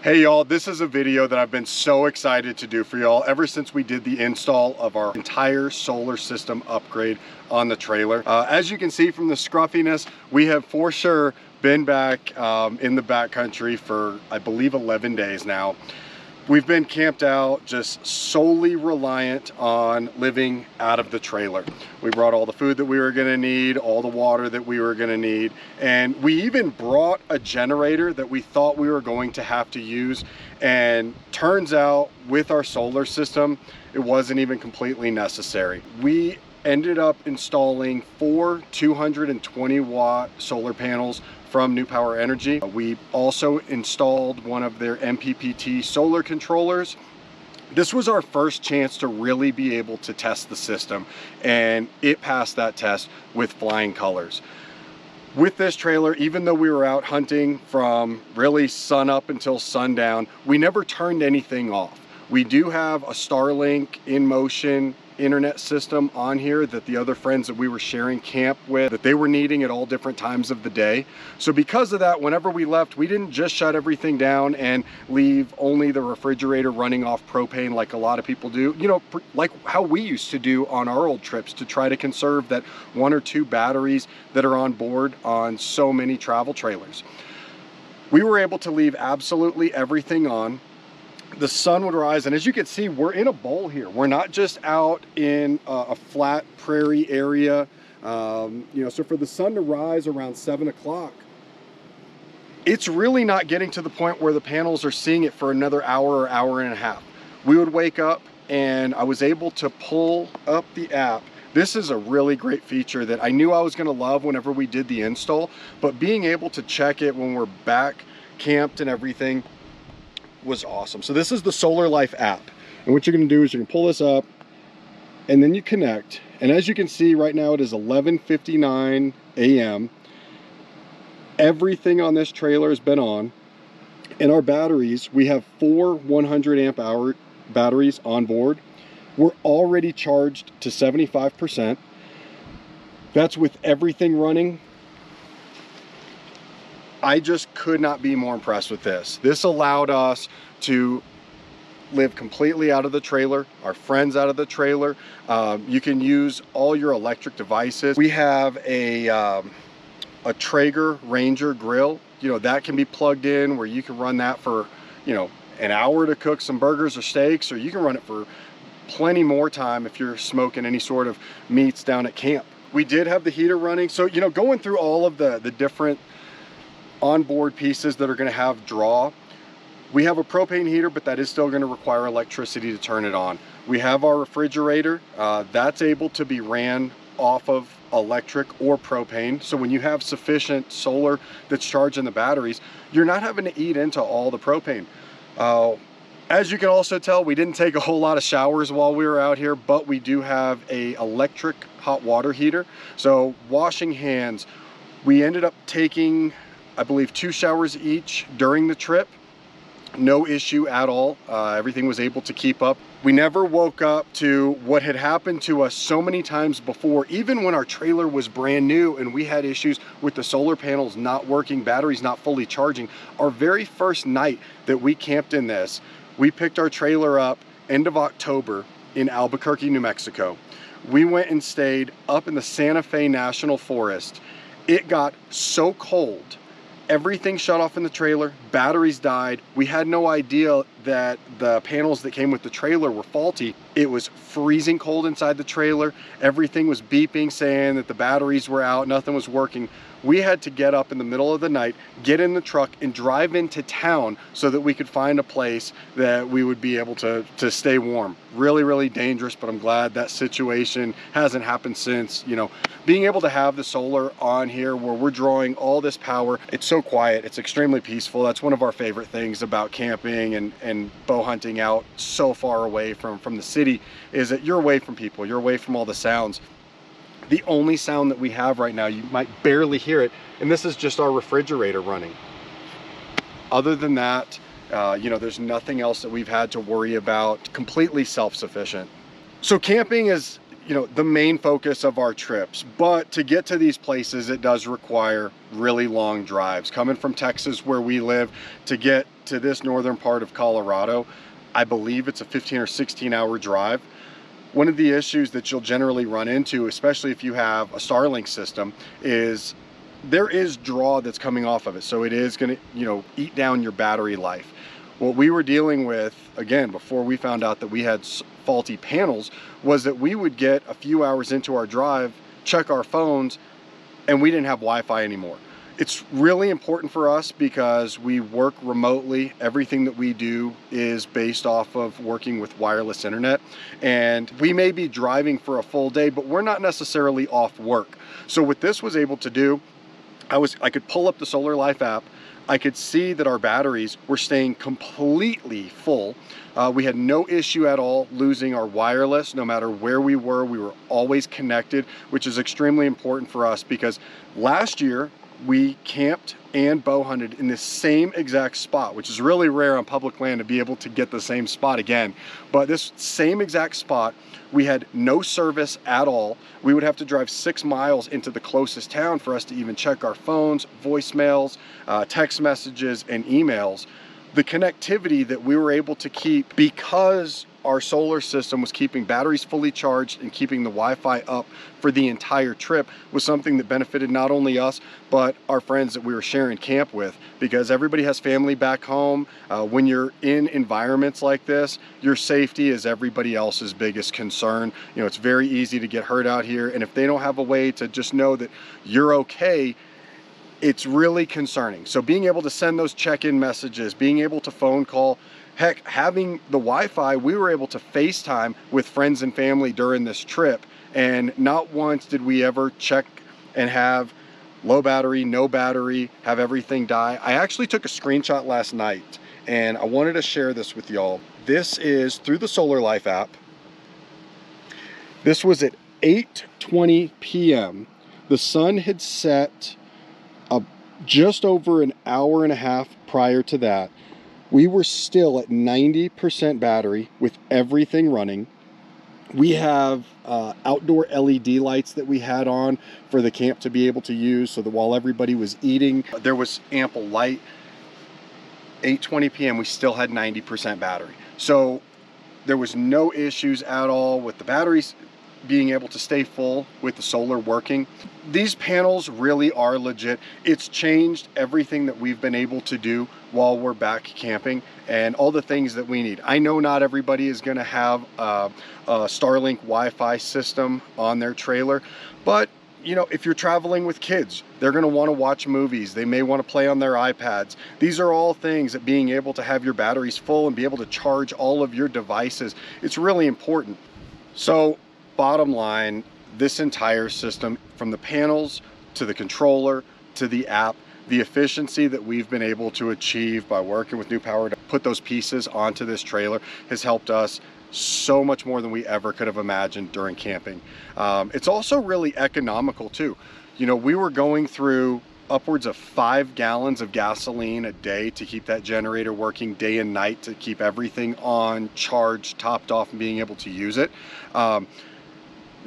Hey y'all, this is a video that I've been so excited to do for y'all ever since we did the install of our entire solar system upgrade on the trailer. As you can see from the scruffiness, we have for sure been back in the backcountry for, I believe, 11 days now. We've been camped out, just solely reliant on living out of the trailer. We brought all the food that we were gonna need, all the water that we were gonna need, and we even brought a generator that we thought we were going to have to use, and turns out with our solar system, it wasn't even completely necessary. We ended up installing 4 220 watt solar panels from Newpowa Energy. We also installed one of their MPPT solar controllers. This was our first chance to really be able to test the system, and it passed that test with flying colors. With this trailer, even though we were out hunting from really sun up until sundown, we never turned anything off. We do have a Starlink in motion internet system on here that the other friends that we were sharing camp with, that they were needing at all different times of the day. So because of that, whenever we left, we didn't just shut everything down and leave only the refrigerator running off propane like a lot of people do, you know, like how we used to do on our old trips to try to conserve that 1 or 2 batteries that are on board on so many travel trailers. We were able to leave absolutely everything on. The sun would rise, and as you can see, we're in a bowl here. We're not just out in a flat prairie area. So for the sun to rise around 7 o'clock, it's really not getting to the point where the panels are seeing it for another hour or hour and a half. We would wake up, and I was able to pull up the app. This is a really great feature that I knew I was going to love whenever we did the install, but being able to check it when we're back camped and everything was awesome. So this is the Solar Life app, and what you're going to do is you can pull this up and then you connect, and as you can see right now it is 11:59 a.m. Everything on this trailer has been on, and our batteries, we have 4 100 amp hour batteries on board. We're already charged to 75%. That's with everything running. I just could not be more impressed with this. This allowed us to live completely out of the trailer, our friends out of the trailer. You can use all your electric devices. We have a Traeger Ranger grill, you know, that can be plugged in where you can run that for, you know, an hour to cook some burgers or steaks, or you can run it for plenty more time if you're smoking any sort of meats down at camp. We did have the heater running. So, you know, going through all of the different onboard pieces that are going to have draw. We have a propane heater, but that is still going to require electricity to turn it on. We have our refrigerator that's able to be ran off of electric or propane. So when you have sufficient solar that's charging the batteries, you're not having to eat into all the propane. As you can also tell, we didn't take a whole lot of showers while we were out here, but we do have a electric hot water heater. So washing hands, we ended up taking, I believe, 2 showers each during the trip. No issue at all. Everything was able to keep up. We never woke up to what had happened to us so many times before, even when our trailer was brand new and we had issues with the solar panels not working, batteries not fully charging. Our very first night that we camped in this, we picked our trailer up end of October in Albuquerque, New Mexico. We went and stayed up in the Santa Fe National Forest. It got so cold. Everything shut off in the trailer, batteries died. We had no idea that the panels that came with the trailer were faulty. It was freezing cold inside the trailer. Everything was beeping, saying that the batteries were out, nothing was working. We had to get up in the middle of the night, get in the truck, and drive into town so that we could find a place that we would be able to stay warm. Really, really dangerous, but I'm glad that situation hasn't happened since. You know, being able to have the solar on here where we're drawing all this power, it's so quiet, it's extremely peaceful. That's one of our favorite things about camping and bow hunting out so far away from the city, is that you're away from people, you're away from all the sounds. The only sound that we have right now, you might barely hear it, and this is just our refrigerator running. Other than that, you know, there's nothing else that we've had to worry about. Completely self-sufficient. So camping is, you know, the main focus of our trips, but to get to these places, it does require really long drives. Coming from Texas where we live, to get to this northern part of Colorado, I believe it's a 15 or 16 hour drive. One of the issues that you'll generally run into, especially if you have a Starlink system, is there is draw that's coming off of it. So it is going to, you know, eat down your battery life. What we were dealing with, again, before we found out that we had faulty panels, was that we would get a few hours into our drive, check our phones, and we didn't have Wi-Fi anymore. It's really important for us because we work remotely. Everything that we do is based off of working with wireless internet. And we may be driving for a full day, but we're not necessarily off work. So what this was able to do, I could pull up the Solar Life app. I could see that our batteries were staying completely full. We had no issue at all losing our wireless. No matter where we were always connected, which is extremely important for us because last year we camped and bow hunted in the same exact spot, which is really rare on public land to be able to get the same spot again. But this same exact spot, we had no service at all. We would have to drive 6 miles into the closest town for us to even check our phones, voicemails, text messages, and emails. The connectivity that we were able to keep because our solar system was keeping batteries fully charged and keeping the Wi-Fi up for the entire trip was something that benefited not only us, but our friends that we were sharing camp with, because everybody has family back home. When you're in environments like this, your safety is everybody else's biggest concern. You know, it's very easy to get hurt out here. And if they don't have a way to just know that you're okay, it's really concerning. So being able to send those check-in messages, being able to phone call, heck, having the Wi-Fi, we were able to FaceTime with friends and family during this trip. And not once did we ever check and have low battery, no battery, have everything die. I actually took a screenshot last night and I wanted to share this with y'all. This is through the Solar Life app. This was at 8:20 p.m. The sun had set just over an hour and a half prior to that. We were still at 90% battery with everything running. We have outdoor LED lights that we had on for the camp to be able to use so that while everybody was eating, there was ample light. 8:20 p.m. we still had 90% battery. So there was no issues at all with the batteries being able to stay full with the solar working. These panels really are legit. It's changed everything that we've been able to do while we're back camping and all the things that we need. I know not everybody is going to have a Starlink Wi-Fi system on their trailer, but you know, if you're traveling with kids, they're going to want to watch movies. They may want to play on their iPads. These are all things that being able to have your batteries full and be able to charge all of your devices, it's really important. So bottom line, this entire system, from the panels to the controller to the app, the efficiency that we've been able to achieve by working with Newpowa to put those pieces onto this trailer has helped us so much more than we ever could have imagined during camping. It's also really economical too. You know, we were going through upwards of 5 gallons of gasoline a day to keep that generator working day and night, to keep everything on, charged, topped off, and being able to use it.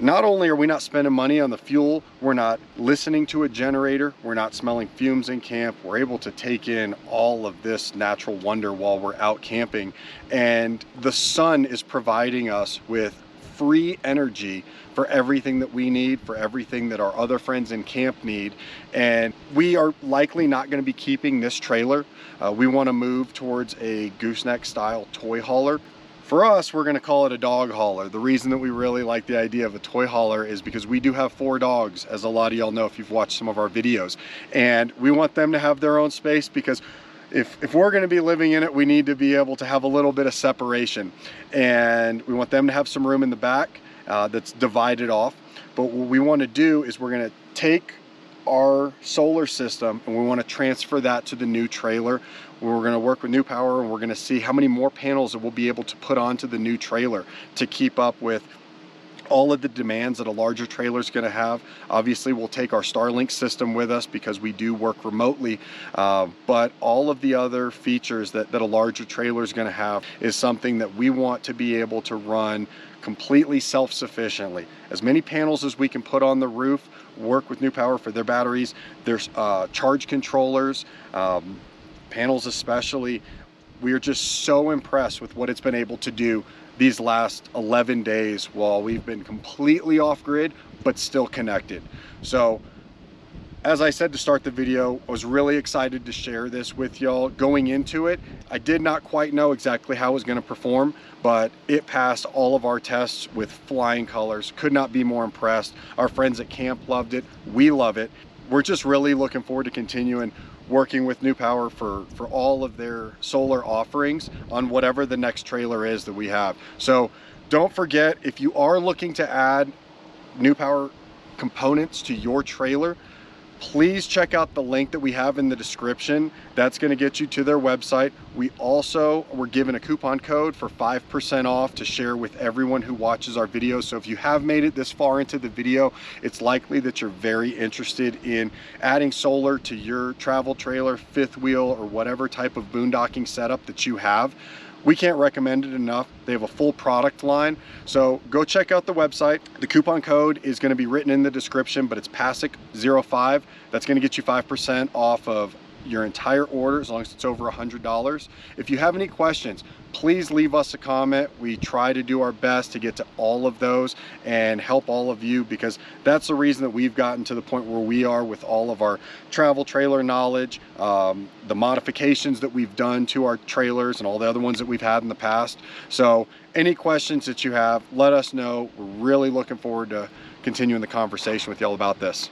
Not only are we not spending money on the fuel, we're not listening to a generator, we're not smelling fumes in camp, we're able to take in all of this natural wonder while we're out camping. And the sun is providing us with free energy for everything that we need, for everything that our other friends in camp need. And we are likely not going to be keeping this trailer. We want to move towards a gooseneck style toy hauler. For us, we're going to call it a dog hauler. The reason that we really like the idea of a toy hauler is because we do have 4 dogs, as a lot of y'all know if you've watched some of our videos. And we want them to have their own space, because if we're going to be living in it, we need to be able to have a little bit of separation. And we want them to have some room in the back that's divided off. But what we want to do is we're going to take our solar system and we want to transfer that to the new trailer. We're going to work with Newpowa and we're going to see how many more panels that we'll be able to put onto the new trailer to keep up with all of the demands that a larger trailer is going to have. Obviously, we'll take our Starlink system with us because we do work remotely, but all of the other features that a larger trailer is going to have is something that we want to be able to run completely self-sufficiently. As many panels as we can put on the roof, work with Newpowa for their batteries. There's charge controllers, panels especially. we are just so impressed with what it's been able to do these last 11 days while we've been completely off grid, but still connected. So as I said to start the video, I was really excited to share this with y'all. Going into it, I did not quite know exactly how it was going to perform, but it passed all of our tests with flying colors. Could not be more impressed. Our friends at camp loved it. We love it. We're just really looking forward to continuing working with Newpowa for all of their solar offerings on whatever the next trailer is that we have. So don't forget, if you are looking to add Newpowa components to your trailer, please check out the link that we have in the description. That's going to get you to their website. We also were given a coupon code for 5% off to share with everyone who watches our videos. So if you have made it this far into the video, it's likely that you're very interested in adding solar to your travel trailer, fifth wheel, or whatever type of boondocking setup that you have. We can't recommend it enough. They have a full product line. So go check out the website. The coupon code is going to be written in the description, but it's PASIC05. That's going to get you 5% off of your entire order as long as it's over $100. If you have any questions, please leave us a comment. We try to do our best to get to all of those and help all of you, because that's the reason that we've gotten to the point where we are with all of our travel trailer knowledge, the modifications that we've done to our trailers and all the other ones that we've had in the past. So any questions that you have, let us know. We're really looking forward to continuing the conversation with y'all about this.